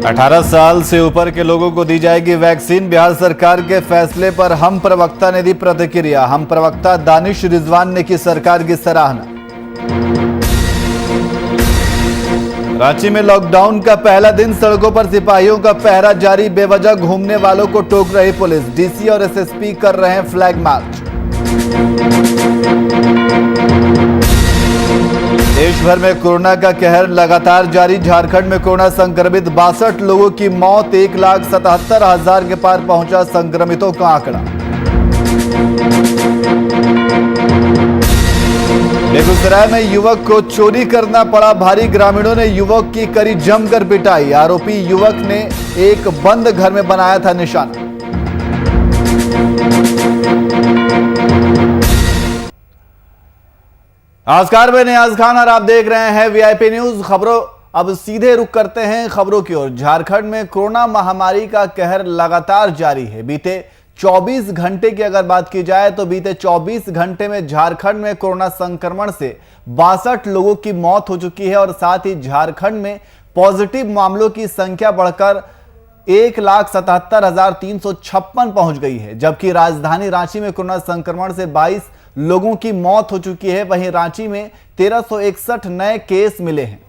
18 साल से ऊपर के लोगों को दी जाएगी वैक्सीन। बिहार सरकार के फैसले पर हम प्रवक्ता ने दी प्रतिक्रिया। हम प्रवक्ता दानिश रिजवान ने की सरकार की सराहना। रांची में लॉकडाउन का पहला दिन, सड़कों पर सिपाहियों का पहरा जारी। बेवजह घूमने वालों को टोक रही पुलिस। डीसी और एसएसपी कर रहे हैं फ्लैग मार्च। देश भर में कोरोना का कहर लगातार जारी। झारखंड में कोरोना संक्रमित 62 लोगों की मौत। 1,77,000 के पार पहुंचा संक्रमितों का आंकड़ा। बेगूसराय में युवक को चोरी करना पड़ा भारी। ग्रामीणों ने युवक की करी जमकर पिटाई। आरोपी युवक ने एक बंद घर में बनाया था निशाना। नमस्कार, मैं नियाज खान और आप देख रहे हैं वीआईपी न्यूज। खबरों अब सीधे रुख करते हैं खबरों की ओर। झारखंड में कोरोना महामारी का कहर लगातार जारी है। बीते 24 घंटे की अगर बात की जाए तो बीते 24 घंटे में झारखंड में कोरोना संक्रमण से 62 लोगों की मौत हो चुकी है और साथ ही झारखंड में पॉजिटिव मामलों की संख्या बढ़कर 1,77,356 पहुंच गई है। जबकि राजधानी रांची में कोरोना संक्रमण से 22 लोगों की मौत हो चुकी है। वहीं रांची में 1361 नए केस मिले हैं।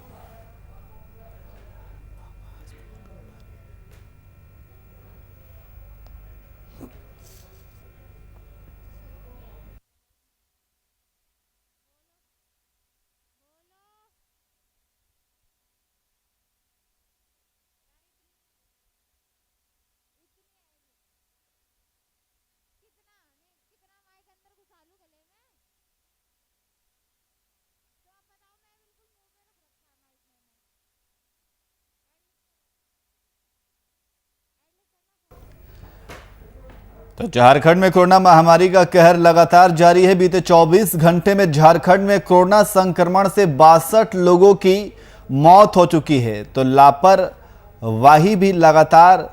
तो झारखंड में कोरोना महामारी का कहर लगातार जारी है। बीते 24 घंटे में झारखंड में कोरोना संक्रमण से 62 लोगों की मौत हो चुकी है। तो लापरवाही भी लगातार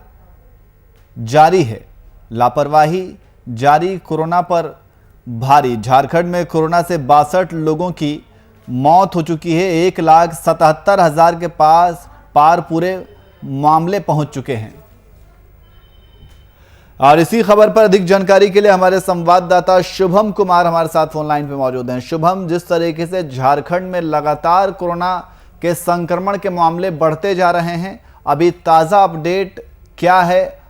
जारी है। लापरवाही जारी, कोरोना पर भारी। झारखंड में कोरोना से 62 लोगों की मौत हो चुकी है। 1,77,000 के पार पूरे मामले पहुंच चुके हैं। और इसी खबर पर अधिक जानकारी के लिए हमारे संवाददाता शुभम कुमार हमारे साथ फोन लाइन पे मौजूद हैं। शुभम, जिस तरीके से झारखंड में लगातार कोरोना के संक्रमण के मामले बढ़ते जा रहे हैं, अभी ताजा अपडेट क्या है?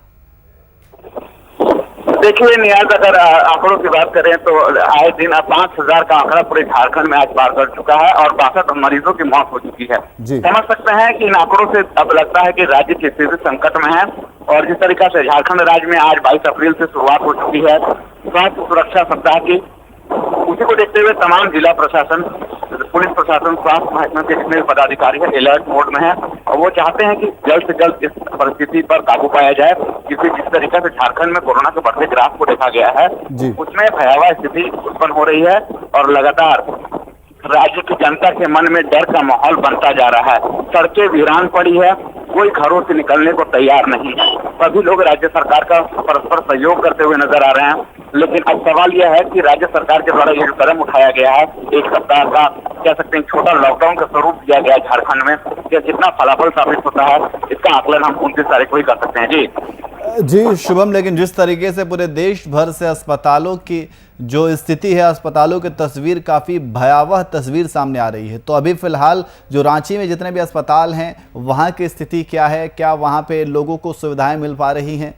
देखिए नियाज, अगर आंकड़ों की बात करें तो आए दिन 5,000 का आंकड़ा पूरे झारखंड में आज पार कर चुका है और 62 मरीजों की मौत हो चुकी है। समझ सकते हैं कि इन आंकड़ों से अब लगता है कि राज्य की स्थिति संकट में है। और जिस तरीका से झारखंड राज्य में आज 22 अप्रैल से शुरुआत हो चुकी है स्वास्थ्य सुरक्षा सप्ताह की, उसी को देखते हुए तमाम जिला प्रशासन, पुलिस प्रशासन, स्वास्थ्य महकमे के जितने पदाधिकारी हैं अलर्ट मोड में है और वो चाहते हैं कि जल्द से जल्द इस परिस्थिति पर काबू पाया जाए। क्योंकि जिस तरीके से झारखंड में कोरोना के बढ़ते ग्राफ को देखा गया है उसमें भयावह स्थिति उत्पन्न हो रही है और लगातार राज्य की जनता के मन में डर का माहौल बनता जा रहा है। सड़कें वीरान पड़ी है, कोई घरों से निकलने को तैयार नहीं है। सभी लोग राज्य सरकार का परस्पर सहयोग करते हुए नजर आ रहे हैं। लेकिन अब सवाल यह है कि राज्य सरकार के द्वारा ये जो कदम उठाया गया है, एक सप्ताह का कह सकते हैं छोटा लॉकडाउन का स्वरूप दिया गया है झारखंड में, यह कितना फलाफल साबित होता है इसका आकलन हम 29 तारीख को ही कर सकते हैं। जी शुभम, लेकिन जिस तरीके से पूरे देश भर से अस्पतालों की जो स्थिति है, अस्पतालों की तस्वीर काफ़ी भयावह तस्वीर सामने आ रही है, तो अभी फिलहाल जो रांची में जितने भी अस्पताल हैं वहाँ की स्थिति क्या है? क्या वहाँ पे लोगों को सुविधाएं मिल पा रही हैं?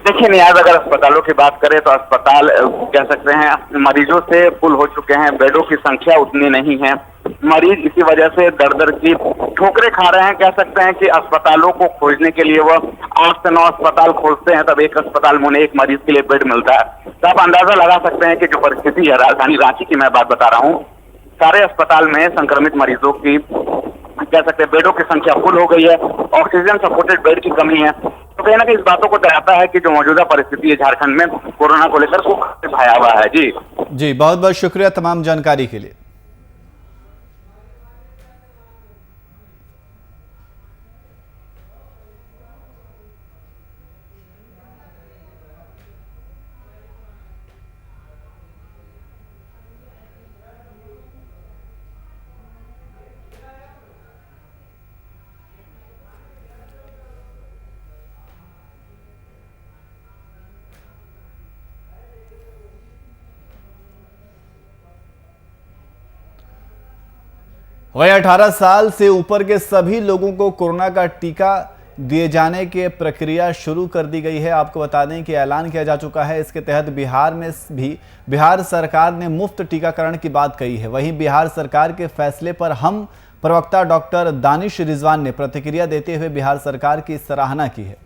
देखिए नियाज, अगर अस्पतालों की बात करें तो अस्पताल कह सकते हैं मरीजों से फुल हो चुके हैं। बेडों की संख्या उतनी नहीं है। मरीज इसी वजह से दर दर की ठोकरें खा रहे हैं। कह सकते हैं कि अस्पतालों को खोजने के लिए वो 8 से 9 अस्पताल खोजते हैं, तब एक अस्पताल में उन्हें एक मरीज के लिए बेड मिलता है। तो आप अंदाजा लगा सकते हैं कि जो परिस्थिति है राजधानी रांची की मैं बात बता रहा हूँ, सारे अस्पताल में संक्रमित मरीजों की कह सकते हैं बेडों की संख्या फुल हो गई है। ऑक्सीजन सपोर्टेड बेड की कमी है। तो कहीं ना कहीं इस बातों को दर्शाता है कि जो मौजूदा परिस्थिति है झारखंड में कोरोना को लेकर वो भयावह है। जी बहुत बहुत शुक्रिया तमाम जानकारी के लिए। वहीं 18 साल से ऊपर के सभी लोगों को कोरोना का टीका दिए जाने की प्रक्रिया शुरू कर दी गई है। आपको बता दें कि ऐलान किया जा चुका है। इसके तहत बिहार में भी बिहार सरकार ने मुफ्त टीकाकरण की बात कही है। वहीं बिहार सरकार के फैसले पर हम प्रवक्ता डॉक्टर दानिश रिजवान ने प्रतिक्रिया देते हुए बिहार सरकार की सराहना की है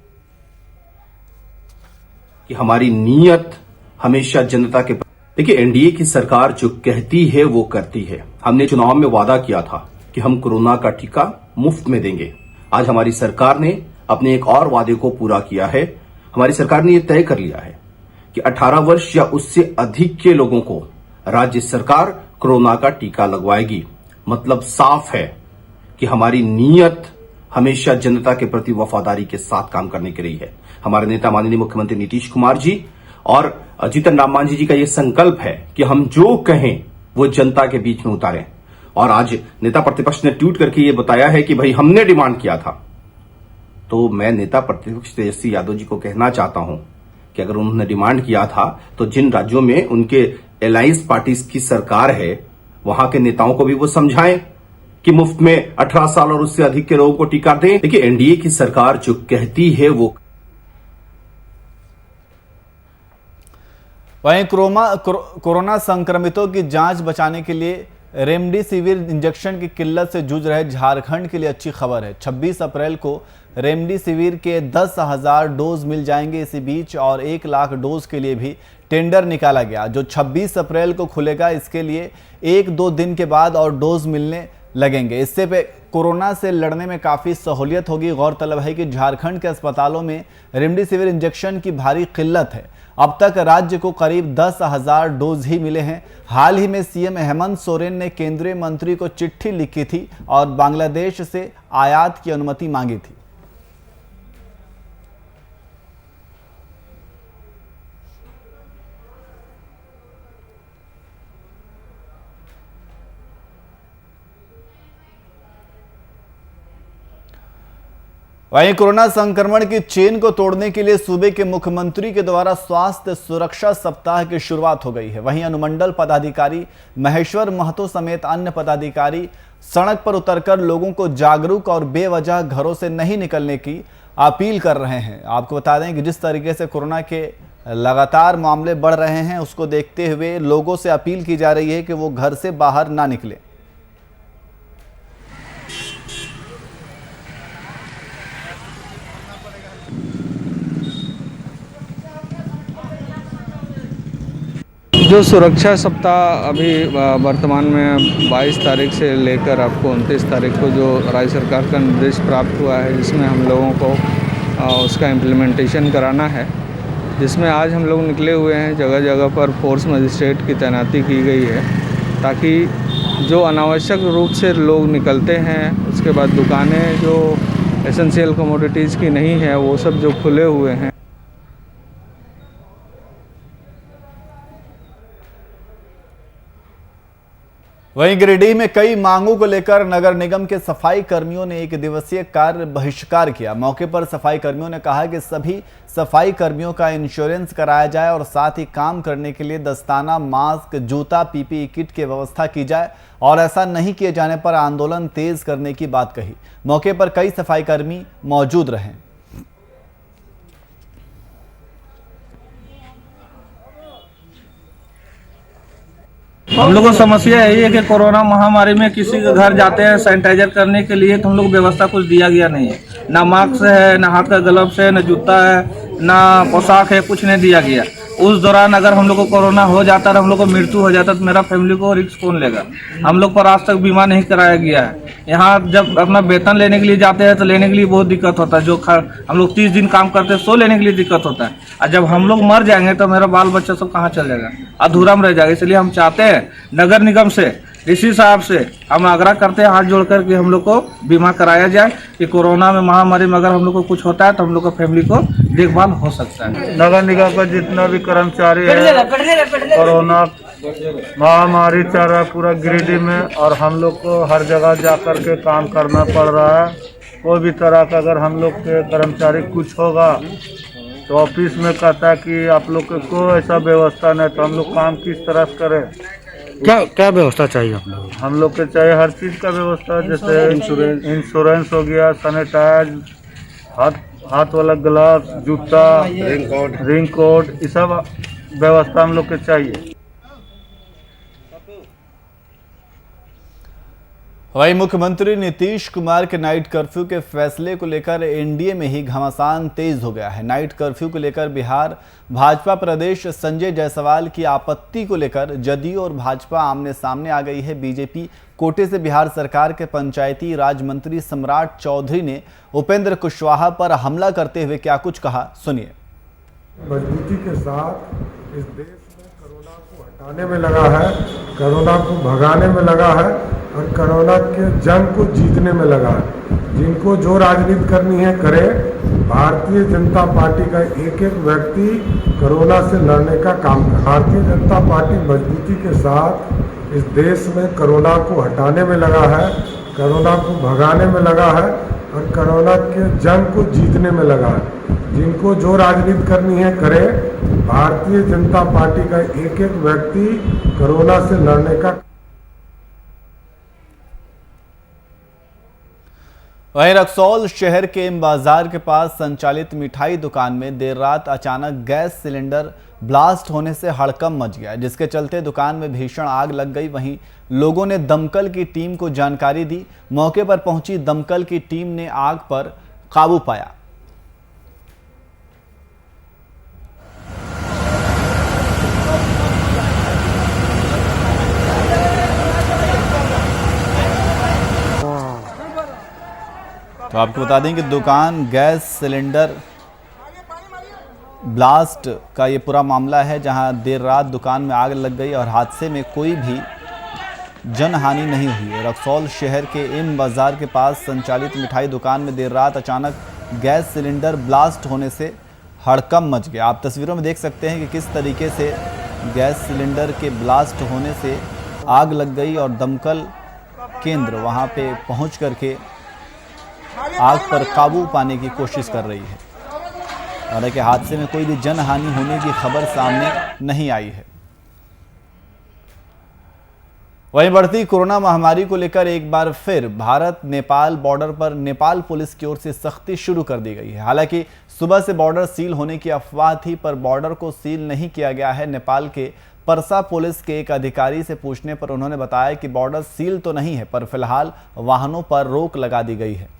कि हमारी नीयत हमेशा जनता के। देखिए, एनडीए की सरकार जो कहती है वो करती है। हमने चुनाव में वादा किया था कि हम कोरोना का टीका मुफ्त में देंगे। आज हमारी सरकार ने अपने एक और वादे को पूरा किया है। हमारी सरकार ने यह तय कर लिया है कि 18 वर्ष या उससे अधिक के लोगों को राज्य सरकार कोरोना का टीका लगवाएगी। मतलब साफ है कि हमारी नीयत हमेशा जनता के प्रति वफादारी के साथ काम करने की रही है। हमारे नेता माननीय मुख्यमंत्री नीतीश कुमार जी और जीतन राम मांझी जी का यह संकल्प है कि हम जो कहें वो जनता के बीच में उतारें। और आज नेता प्रतिपक्ष ने ट्वीट करके ये बताया है कि भाई हमने डिमांड किया था। तो मैं नेता प्रतिपक्ष तेजस्वी यादव जी को कहना चाहता हूं कि अगर उन्होंने डिमांड किया था तो जिन राज्यों में उनके एलायंस पार्टीज की सरकार है वहां के नेताओं को भी वो समझाएं कि मुफ्त में 18 साल और उससे अधिक के लोगों को टीका दें। देखिए, एनडीए की सरकार जो कहती है वो। वहीं कोरोना संक्रमितों की जांच बचाने के लिए रेमडेसिविर इंजेक्शन की किल्लत से जूझ रहे झारखंड के लिए अच्छी खबर है। 26 अप्रैल को रेमडेसिविर के 10,000 डोज मिल जाएंगे इसी बीच, और 1 लाख डोज के लिए भी टेंडर निकाला गया जो 26 अप्रैल को खुलेगा। इसके लिए 1-2 दिन के बाद और डोज मिलने लगेंगे। इससे पे कोरोना से लड़ने में काफ़ी सहूलियत होगी। गौरतलब है कि झारखंड के अस्पतालों में रेमडेसिविर इंजेक्शन की भारी किल्लत है। अब तक राज्य को करीब 10,000 डोज ही मिले हैं। हाल ही में सीएम हेमंत सोरेन ने केंद्रीय मंत्री को चिट्ठी लिखी थी और बांग्लादेश से आयात की अनुमति मांगी थी। वहीं कोरोना संक्रमण की चेन को तोड़ने के लिए सूबे के मुख्यमंत्री के द्वारा स्वास्थ्य सुरक्षा सप्ताह की शुरुआत हो गई है। वहीं अनुमंडल पदाधिकारी महेश्वर महतो समेत अन्य पदाधिकारी सड़क पर उतरकर लोगों को जागरूक और बेवजह घरों से नहीं निकलने की अपील कर रहे हैं। आपको बता दें कि जिस तरीके से कोरोना के लगातार मामले बढ़ रहे हैं उसको देखते हुए लोगों से अपील की जा रही है कि वो घर से बाहर ना निकले। जो सुरक्षा सप्ताह अभी वर्तमान में 22 तारीख से लेकर आपको 29 तारीख को जो राज्य सरकार का निर्देश प्राप्त हुआ है, जिसमें हम लोगों को उसका इम्प्लीमेंटेशन कराना है, जिसमें आज हम लोग निकले हुए हैं। जगह जगह पर फोर्स मजिस्ट्रेट की तैनाती की गई है ताकि जो अनावश्यक रूप से लोग निकलते हैं, उसके बाद दुकानें जो एसेंशियल कमोडिटीज़ की नहीं है वो सब जो खुले हुए हैं। वहीं गिरिडीह में कई मांगों को लेकर नगर निगम के सफाई कर्मियों ने 1 दिवसीय कार्य बहिष्कार किया। मौके पर सफाई कर्मियों ने कहा कि सभी सफाई कर्मियों का इंश्योरेंस कराया जाए और साथ ही काम करने के लिए दस्ताना, मास्क, जूता, पीपीई किट की व्यवस्था की जाए और ऐसा नहीं किए जाने पर आंदोलन तेज करने की बात कही। मौके पर कई सफाई कर्मी मौजूद रहे। हम लोगों को समस्या यही है कि कोरोना महामारी में किसी के घर जाते हैं सैनिटाइजर करने के लिए तो हम लोग व्यवस्था कुछ दिया गया नहीं है। ना मास्क है, ना हाथ का ग्लव्स है, ना जूता है, ना पोशाक है, कुछ नहीं दिया गया। उस दौरान अगर हम लोग को कोरोना हो जाता और हम लोग को मृत्यु हो जाता तो मेरा फैमिली को रिस्क कौन लेगा। हम लोग पर आज तक बीमा नहीं कराया गया है। यहाँ जब अपना वेतन लेने के लिए जाते हैं तो लेने के लिए बहुत दिक्कत होता है। जो हम लोग 30 दिन काम करते हैं सो लेने के लिए दिक्कत होता है। और जब हम लोग मर जाएंगे तो मेरा बाल बच्चा सब कहाँ चल जाएगा, अधूरा में रह जाएगा। इसलिए हम चाहते हैं नगर निगम से, डीसी साहब से हम आग्रह करते हैं हाथ जोड़कर कि हम लोग को बीमा कराया जाए कि कोरोना में महामारी में अगर हम लोग को कुछ होता है तो हम लोग को फैमिली को देखभाल हो सकता है। नगर निगम का जितना भी कर्मचारी है, कोरोना महामारी चल रहा है पूरा गिरिडीह में और हम लोग को हर जगह जाकर के काम करना पड़ रहा है। कोई भी तरह का अगर हम लोग के कर्मचारी कुछ होगा तो ऑफिस में कहता है कि आप लोग को कोई ऐसा व्यवस्था नहीं, तो हम लोग काम किस तरह से करें। क्या क्या व्यवस्था चाहिए आप लोगों को? हम लोग के चाहिए हर चीज़ का व्यवस्था, जैसे इंश्योरेंस हो गया, सैनिटाइज, हाथ वाला ग्लव्स, जूता, रिंग कोड, ये सब व्यवस्था हम लोग के चाहिए। वहीं मुख्यमंत्री नीतीश कुमार के नाइट कर्फ्यू के फैसले को लेकर एनडीए में ही घमासान तेज हो गया है। नाइट कर्फ्यू को लेकर बिहार भाजपा प्रदेश संजय जायसवाल की आपत्ति को लेकर जदयू और भाजपा आमने सामने आ गई है। बीजेपी कोटे से बिहार सरकार के पंचायती राज मंत्री सम्राट चौधरी ने उपेंद्र कुशवाहा पर हमला करते हुए क्या कुछ कहा, सुनिए। मजबूती के साथ इस देश में कोरोना को हटाने में लगा है, कोरोना को भगाने में लगा है और कोरोना के जंग को जीतने में लगा है। जिनको जो राजनीति करनी है करे। भारतीय जनता पार्टी का एक एक व्यक्ति कोरोना से लड़ने का काम करे। भारतीय जनता पार्टी मजबूती के साथ इस देश में कोरोना को हटाने में लगा है, कोरोना को भगाने में लगा है और कोरोना के जंग को जीतने में लगा है। जिनको जो राजनीति करनी है करे। भारतीय जनता पार्टी का एक एक व्यक्ति कोरोना से लड़ने का। वहीं रक्सौल शहर के एम बाजार के पास संचालित मिठाई दुकान में देर रात अचानक गैस सिलेंडर ब्लास्ट होने से हड़कंप मच गया, जिसके चलते दुकान में भीषण आग लग गई। वहीं लोगों ने दमकल की टीम को जानकारी दी। मौके पर पहुंची दमकल की टीम ने आग पर काबू पाया। तो आपको बता दें कि दुकान गैस सिलेंडर ब्लास्ट का ये पूरा मामला है, जहां देर रात दुकान में आग लग गई और हादसे में कोई भी जनहानि नहीं हुई है। रक्सौल शहर के एम बाजार के पास संचालित मिठाई दुकान में देर रात अचानक गैस सिलेंडर ब्लास्ट होने से हड़कंप मच गया। आप तस्वीरों में देख सकते हैं कि किस तरीके से गैस सिलेंडर के ब्लास्ट होने से आग लग गई और दमकल केंद्र वहां पे पहुंच करके आग पर काबू पाने की कोशिश कर रही है। हालांकि हादसे में कोई भी जनहानि होने की खबर सामने नहीं आई है। वहीं बढ़ती कोरोना महामारी को लेकर एक बार फिर भारत नेपाल बॉर्डर पर नेपाल पुलिस की ओर से सख्ती शुरू कर दी गई है। हालांकि सुबह से बॉर्डर सील होने की अफवाह थी, पर बॉर्डर को सील नहीं किया गया है। नेपाल के परसा पुलिस के एक अधिकारी से पूछने पर उन्होंने बताया कि बॉर्डर सील तो नहीं है, पर फिलहाल वाहनों पर रोक लगा दी गई है।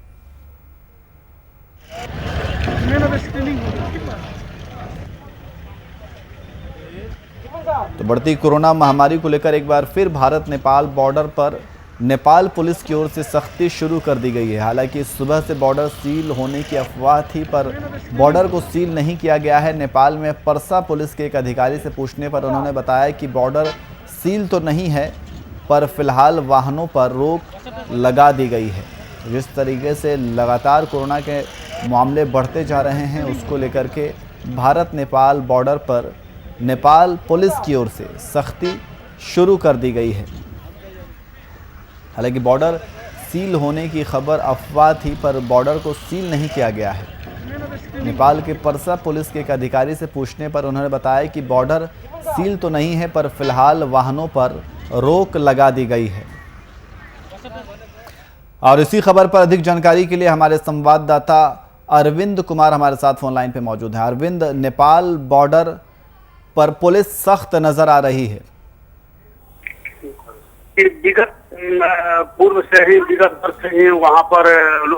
तो बढ़ती कोरोना महामारी को लेकर एक बार फिर भारत नेपाल बॉर्डर पर नेपाल पुलिस की ओर से सख्ती शुरू कर दी गई है। हालांकि सुबह से बॉर्डर सील होने की अफवाह थी, पर बॉर्डर को सील नहीं किया गया है। नेपाल में परसा पुलिस के एक अधिकारी से पूछने पर उन्होंने बताया कि बॉर्डर सील तो नहीं है, पर फिलहाल वाहनों पर रोक लगा दी गई है। जिस तरीके से लगातार कोरोना के मामले बढ़ते जा रहे हैं, उसको लेकर के भारत नेपाल बॉर्डर पर नेपाल पुलिस की ओर से सख्ती शुरू कर दी गई है। हालांकि बॉर्डर सील होने की खबर अफवाह थी, पर बॉर्डर को सील नहीं किया गया है। नेपाल के परसा पुलिस के एक अधिकारी से पूछने पर उन्होंने बताया कि बॉर्डर सील तो नहीं है, पर फिलहाल वाहनों पर रोक लगा दी गई है। और इसी खबर पर अधिक जानकारी के लिए हमारे संवाददाता अरविंद कुमार हमारे साथ फोन लाइन पे मौजूद है। अरविंद, नेपाल बॉर्डर पर पुलिस सख्त नजर आ रही है। विगत पूर्व से ही विगत वर्ष से ही वहाँ पर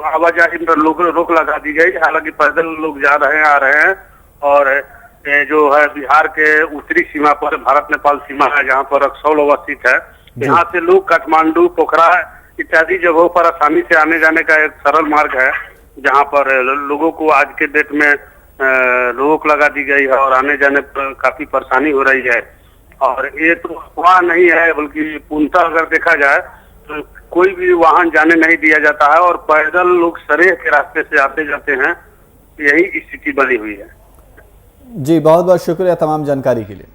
आवाजाही पर रोक लगा दी गई। हालांकि पैदल लोग जा रहे हैं, आ रहे हैं। और जो है बिहार के उत्तरी सीमा पर भारत नेपाल सीमा है, जहाँ पर रक्सौल अवस्थित है, यहाँ से लोग काठमांडू, पोखरा इत्यादि जगहों पर आसानी से आने जाने का एक सरल मार्ग है, जहाँ पर लोगों को आज के डेट में रोक लगा दी गई है और आने जाने पर काफी परेशानी हो रही है। और ये तो अफवाह नहीं है, बल्कि पूर्णतः अगर देखा जाए तो कोई भी वाहन जाने नहीं दिया जाता है और पैदल लोग सरेह के रास्ते से आते जाते हैं। यही स्थिति बनी हुई है। जी, बहुत बहुत शुक्रिया तमाम जानकारी के लिए।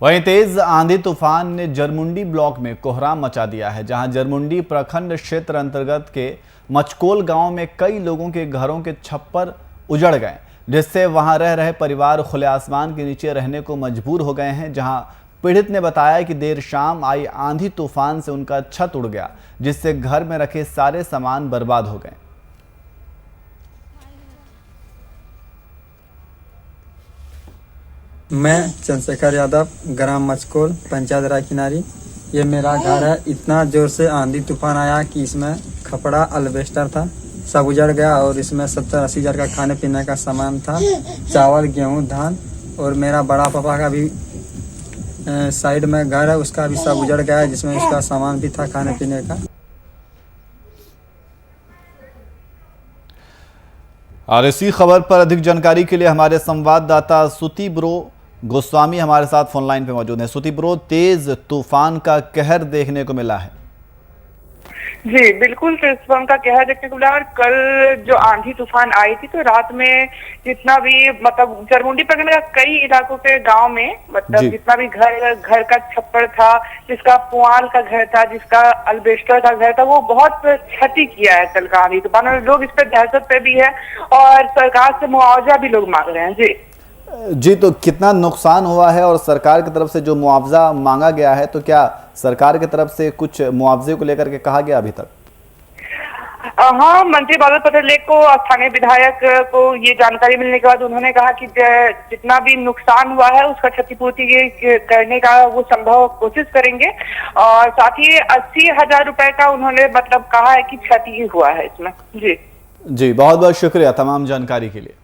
वहीं तेज आंधी तूफान ने जरमुंडी ब्लॉक में कोहराम मचा दिया है, जहां जरमुंडी प्रखंड क्षेत्र अंतर्गत के मचकोल गांव में कई लोगों के घरों के छप्पर उजड़ गए, जिससे वहां रह रहे परिवार खुले आसमान के नीचे रहने को मजबूर हो गए हैं। जहां पीड़ित ने बताया कि देर शाम आई आंधी तूफान से उनका छत उड़ गया, जिससे घर में रखे सारे सामान बर्बाद हो गए। मैं चंद्रशेखर यादव, ग्राम मचकोल, पंचायत राय किनारी। ये मेरा घर है। इतना जोर से आंधी तूफान आया कि इसमें खपड़ा अल्बेस्टर था, सब उजड़ गया। और इसमें 70-80 हज़ार का खाने पीने का सामान था, चावल, गेहूं, धान। और मेरा बड़ा पापा का भी साइड में घर है, उसका भी सब उजड़ गया है, जिसमें उसका सामान भी था खाने पीने का। और इसी खबर पर अधिक जानकारी के लिए हमारे संवाददाता सुति ब्रो गोस्वामी हमारे साथ फोन लाइन पे मौजूद हैं। सुति ब्रो, तेज तूफान का कहर देखने को मिला है। जी बिल्कुल, तेज तूफान का कहर देखने को मिला। और कल जो आंधी तूफान आई थी तो रात में जितना भी मतलब जरमुंडी प्रखंड का कई इलाकों के गांव में मतलब जितना भी घर का छप्पर था, जिसका पुआल का घर था, जिसका अल्बेस्टर का घर था, वो बहुत क्षति किया है कल का आंधी तूफान। और लोग इस पर दहशत पे भी है और सरकार से मुआवजा भी लोग मांग रहे हैं। जी, तो कितना नुकसान हुआ है और सरकार की तरफ से जो मुआवजा मांगा गया है, तो क्या सरकार की तरफ से कुछ मुआवजे को लेकर के कहा गया अभी तक? हाँ, मंत्री बादल पटेल को स्थानीय विधायक को ये जानकारी मिलने के बाद उन्होंने कहा कि जितना भी नुकसान हुआ है उसका क्षतिपूर्ति करने का वो संभव कोशिश करेंगे। और साथ ही 80,000 रुपए का उन्होंने मतलब कहा है कि क्षति हुआ है इसमें। जी बहुत बहुत शुक्रिया तमाम जानकारी के लिए।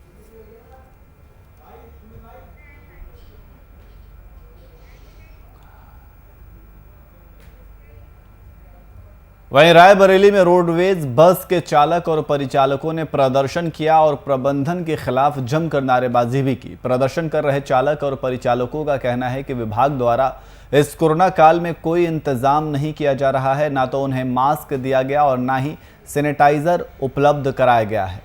वहीं रायबरेली में रोडवेज बस के चालक और परिचालकों ने प्रदर्शन किया और प्रबंधन के खिलाफ जमकर नारेबाजी भी की। प्रदर्शन कर रहे चालक और परिचालकों का कहना है कि विभाग द्वारा इस कोरोना काल में कोई इंतजाम नहीं किया जा रहा है, ना तो उन्हें मास्क दिया गया और ना ही सैनिटाइजर उपलब्ध कराया गया है।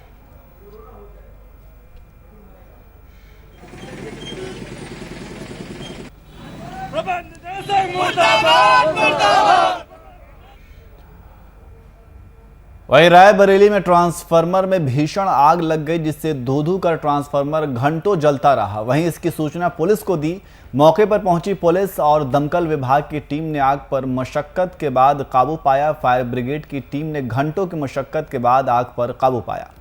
वहीं रायबरेली में ट्रांसफार्मर में भीषण आग लग गई, जिससे धू-धू कर ट्रांसफार्मर घंटों जलता रहा। वहीं इसकी सूचना पुलिस को दी। मौके पर पहुंची पुलिस और दमकल विभाग की टीम ने आग पर मशक्कत के बाद काबू पाया। फायर ब्रिगेड की टीम ने घंटों की मशक्कत के बाद आग पर काबू पाया।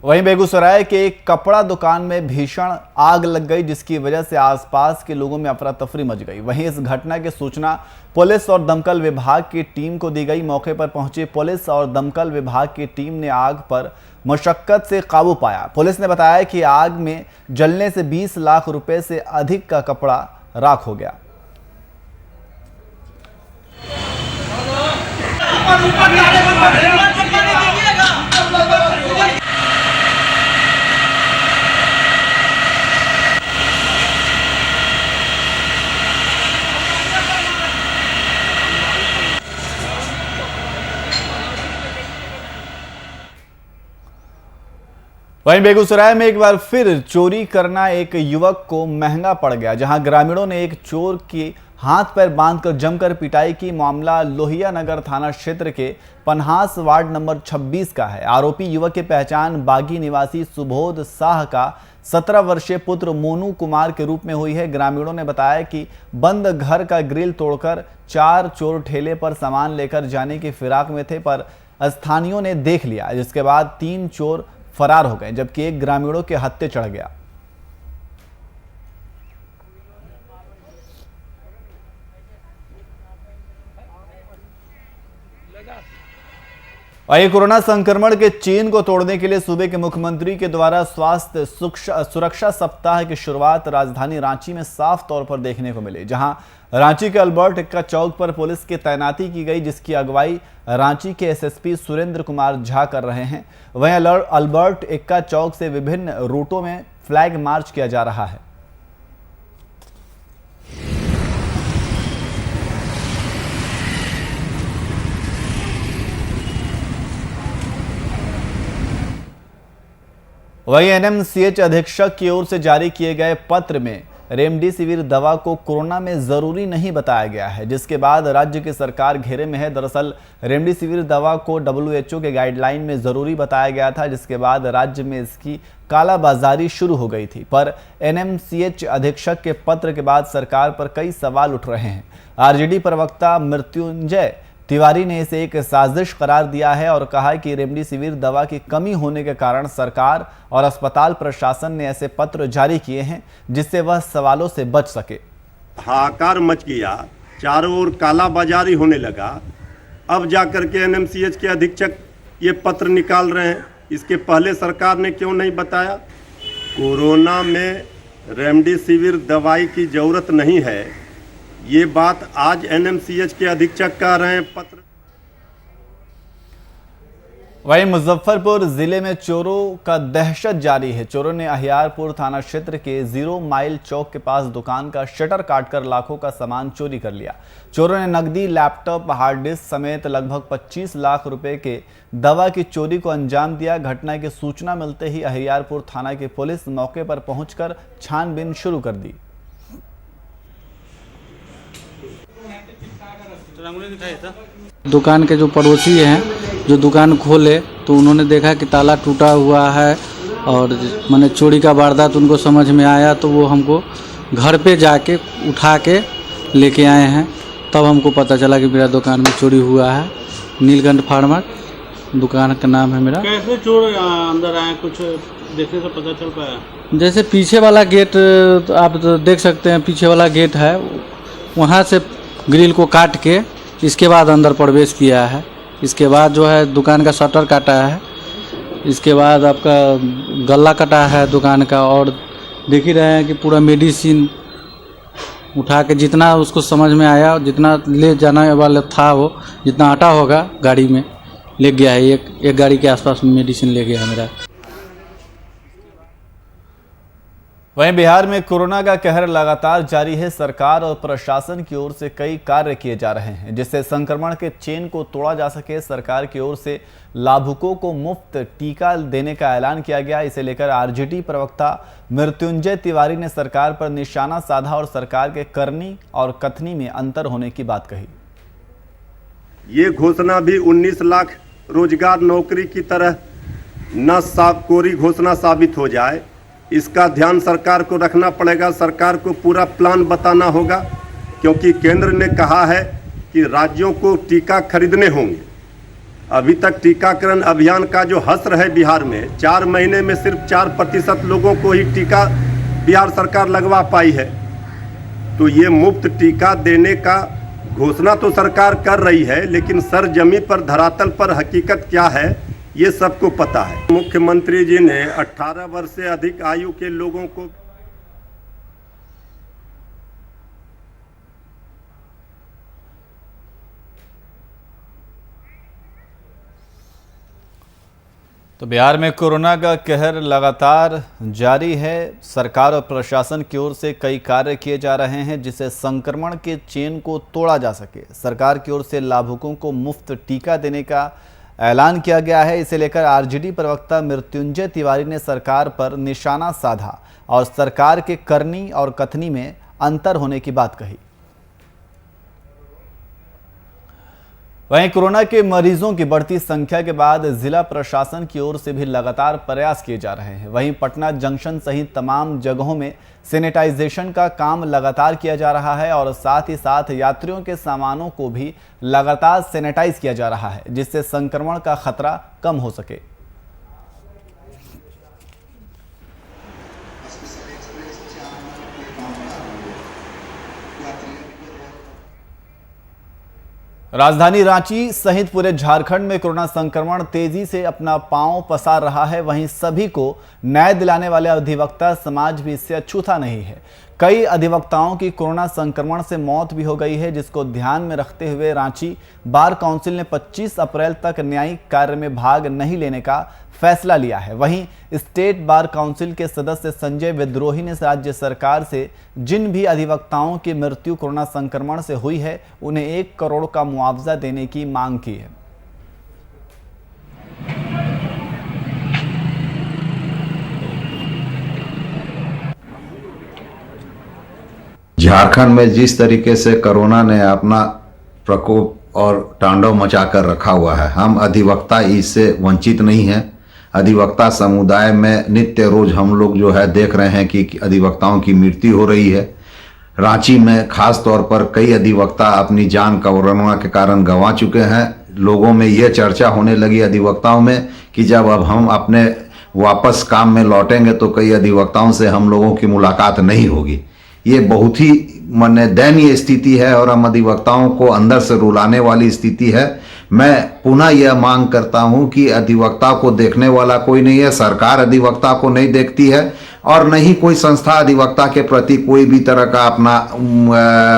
वहीं बेगूसराय के एक कपड़ा दुकान में भीषण आग लग गई, जिसकी वजह से आसपास के लोगों में अफरा तफरी मच गई। वहीं इस घटना की सूचना पुलिस और दमकल विभाग की टीम को दी गई। मौके पर पहुंची पुलिस और दमकल विभाग की टीम ने आग पर मशक्कत से काबू पाया। पुलिस ने बताया कि आग में जलने से 20 लाख रुपए से अधिक का कपड़ा राख हो गया। वहीं बेगूसराय में एक बार फिर चोरी करना एक युवक को महंगा पड़ गया, जहां ग्रामीणों ने एक चोर की हाथ पैर बांधकर जमकर पिटाई की। मामला लोहिया नगर थाना क्षेत्र के पन्हास वार्ड नंबर 26 का है। आरोपी युवक की पहचान बागी निवासी सुबोध शाह का 17 वर्षीय पुत्र मोनू कुमार के रूप में हुई है। ग्रामीणों ने बताया कि बंद घर का ग्रिल तोड़कर 4 चोर ठेले पर सामान लेकर जाने की फिराक में थे, पर स्थानीयों ने देख लिया, जिसके बाद 3 चोर फरार हो गए, जबकि एक ग्रामीणों के हत्थे चढ़ गया। वहीं कोरोना संक्रमण के चेन को तोड़ने के लिए सूबे के मुख्यमंत्री के द्वारा स्वास्थ्य सुरक्षा सप्ताह की शुरुआत राजधानी रांची में साफ तौर पर देखने को मिली, जहां रांची के अल्बर्ट एक्का चौक पर पुलिस की तैनाती की गई, जिसकी अगुवाई रांची के एसएसपी सुरेंद्र कुमार झा कर रहे हैं। वहीं अल्बर्ट एक्का चौक से विभिन्न रूटों में फ्लैग मार्च किया जा रहा है। वहीं एनएमसीएच अधीक्षक की ओर से जारी किए गए पत्र में रेमडेसिविर दवा को कोरोना में जरूरी नहीं बताया गया है, जिसके बाद राज्य की सरकार घेरे में है। दरअसल रेमडेसिविर दवा को WHO के गाइडलाइन में जरूरी बताया गया था, जिसके बाद राज्य में इसकी कालाबाजारी शुरू हो गई थी। पर एनएमसीएच अधीक्षक के पत्र के बाद सरकार पर कई सवाल उठ रहे हैं। आरजेडी प्रवक्ता मृत्युंजय तिवारी ने इसे एक साजिश करार दिया है और कहा है कि रेमडेसिविर दवा की कमी होने के कारण सरकार और अस्पताल प्रशासन ने ऐसे पत्र जारी किए हैं जिससे वह सवालों से बच सके। हाहाकार मच गया, चारों ओर कालाबाजारी होने लगा। अब जाकर के एनएमसीएच के अधीक्षक ये पत्र निकाल रहे हैं। इसके पहले सरकार ने क्यों नहीं बताया? कोरोना में रेमडेसिविर दवाई की जरूरत नहीं है, ये बात आज एनएमसीएच के अधीक्षक कह रहे हैं पत्र। वहीं मुजफ्फरपुर जिले में चोरों का दहशत जारी है। चोरों ने अहियारपुर थाना क्षेत्र के 0 माइल चौक के पास दुकान का शटर काटकर लाखों का सामान चोरी कर लिया। चोरों ने नकदी, लैपटॉप, हार्ड डिस्क समेत लगभग 25 लाख रुपए के दवा की चोरी को अंजाम दिया। घटना की सूचना मिलते ही अहियारपुर थाना की पुलिस मौके पर पहुंचकर छानबीन शुरू कर दी। दुकान के जो पड़ोसी हैं, जो दुकान खोले तो उन्होंने देखा कि ताला टूटा हुआ है और मैंने चोरी का वारदात उनको समझ में आया, तो वो हमको घर पे जाके उठा के लेके आए हैं। तब हमको पता चला कि मेरा दुकान में चोरी हुआ है। नीलकंठ फार्मर दुकान का नाम है मेरा। कैसे चोर अंदर आए, कुछ देखने से पता चल पाया? जैसे पीछे वाला गेट आप तो देख सकते हैं, पीछे वाला गेट है, वहाँ से ग्रिल को काट के इसके बाद अंदर प्रवेश किया है। इसके बाद जो है दुकान का शटर काटा है, इसके बाद आपका गला कटा है दुकान का, और देख ही रहे हैं कि पूरा मेडिसिन उठा के जितना उसको समझ में आया, जितना ले जाने वाला था, वो जितना आटा होगा गाड़ी में ले गया है। एक गाड़ी के आसपास मेडिसिन ले गया है मेरा। वहीं बिहार में कोरोना का कहर लगातार जारी है। सरकार और प्रशासन की ओर से कई कार्य किए जा रहे हैं जिससे संक्रमण के चेन को तोड़ा जा सके। सरकार की ओर से लाभुकों को मुफ्त टीका देने का ऐलान किया गया। इसे लेकर आरजेडी प्रवक्ता मृत्युंजय तिवारी ने सरकार पर निशाना साधा और सरकार के करनी और कथनी में अंतर होने की बात कही। ये घोषणा भी 19 लाख रोजगार नौकरी की तरह न कोरी घोषणा साबित हो जाए, इसका ध्यान सरकार को रखना पड़ेगा। सरकार को पूरा प्लान बताना होगा, क्योंकि केंद्र ने कहा है कि राज्यों को टीका खरीदने होंगे। अभी तक टीकाकरण अभियान का जो हस्र है बिहार में, 4 महीने में सिर्फ 4% लोगों को ही टीका बिहार सरकार लगवा पाई है। तो ये मुफ्त टीका देने का घोषणा तो सरकार कर रही है, लेकिन सरजमी पर, धरातल पर हकीकत क्या है ये सबको पता है। मुख्यमंत्री जी ने 18 वर्ष से अधिक आयु के लोगों को तो बिहार में कोरोना का कहर लगातार जारी है। सरकार और प्रशासन की ओर से कई कार्य किए जा रहे हैं जिससे संक्रमण के चेन को तोड़ा जा सके। सरकार की ओर से लाभुकों को मुफ्त टीका देने का ऐलान किया गया है। इसे लेकर आरजेडी प्रवक्ता मृत्युंजय तिवारी ने सरकार पर निशाना साधा और सरकार के करनी और कथनी में अंतर होने की बात कही। वहीं कोरोना के मरीजों की बढ़ती संख्या के बाद जिला प्रशासन की ओर से भी लगातार प्रयास किए जा रहे हैं। वहीं पटना जंक्शन सहित तमाम जगहों में सैनिटाइजेशन का काम लगातार किया जा रहा है और साथ ही साथ यात्रियों के सामानों को भी लगातार सैनिटाइज किया जा रहा है जिससे संक्रमण का खतरा कम हो सके। राजधानी रांची सहित पूरे झारखंड में कोरोना संक्रमण तेजी से अपना पांव पसार रहा है। वहीं सभी को न्याय दिलाने वाले अधिवक्ता समाज भी इससे अछूता नहीं है। कई अधिवक्ताओं की कोरोना संक्रमण से मौत भी हो गई है, जिसको ध्यान में रखते हुए रांची बार काउंसिल ने 25 अप्रैल तक न्यायिक कार्य में भाग नहीं लेने का फैसला लिया है। वहीं स्टेट बार काउंसिल के सदस्य संजय विद्रोही ने राज्य सरकार से जिन भी अधिवक्ताओं की मृत्यु कोरोना संक्रमण से हुई है उन्हें 1 करोड़ का मुआवजा देने की मांग की है। झारखंड में जिस तरीके से कोरोना ने अपना प्रकोप और तांडव मचा कर रखा हुआ है, हम अधिवक्ता इससे वंचित नहीं हैं। अधिवक्ता समुदाय में नित्य रोज हम लोग जो है देख रहे हैं कि अधिवक्ताओं की मृत्यु हो रही है। रांची में खास तौर पर कई अधिवक्ता अपनी जान कोरोना के कारण गंवा चुके हैं। लोगों में ये चर्चा होने लगी अधिवक्ताओं में कि जब अब हम अपने वापस काम में लौटेंगे तो कई अधिवक्ताओं से हम लोगों की मुलाकात नहीं होगी। ये बहुत ही माने दयनीय स्थिति है और हम अधिवक्ताओं को अंदर से रुलाने वाली स्थिति है। मैं पुनः यह मांग करता हूं कि अधिवक्ता को देखने वाला कोई नहीं है, सरकार अधिवक्ता को नहीं देखती है और न ही कोई संस्था अधिवक्ता के प्रति कोई भी तरह का अपना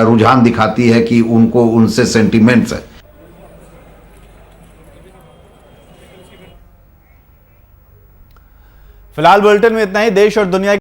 रुझान दिखाती है कि उनको उनसे सेंटिमेंट्स है। फिलहाल बुलेटिन में इतना ही। देश और दुनिया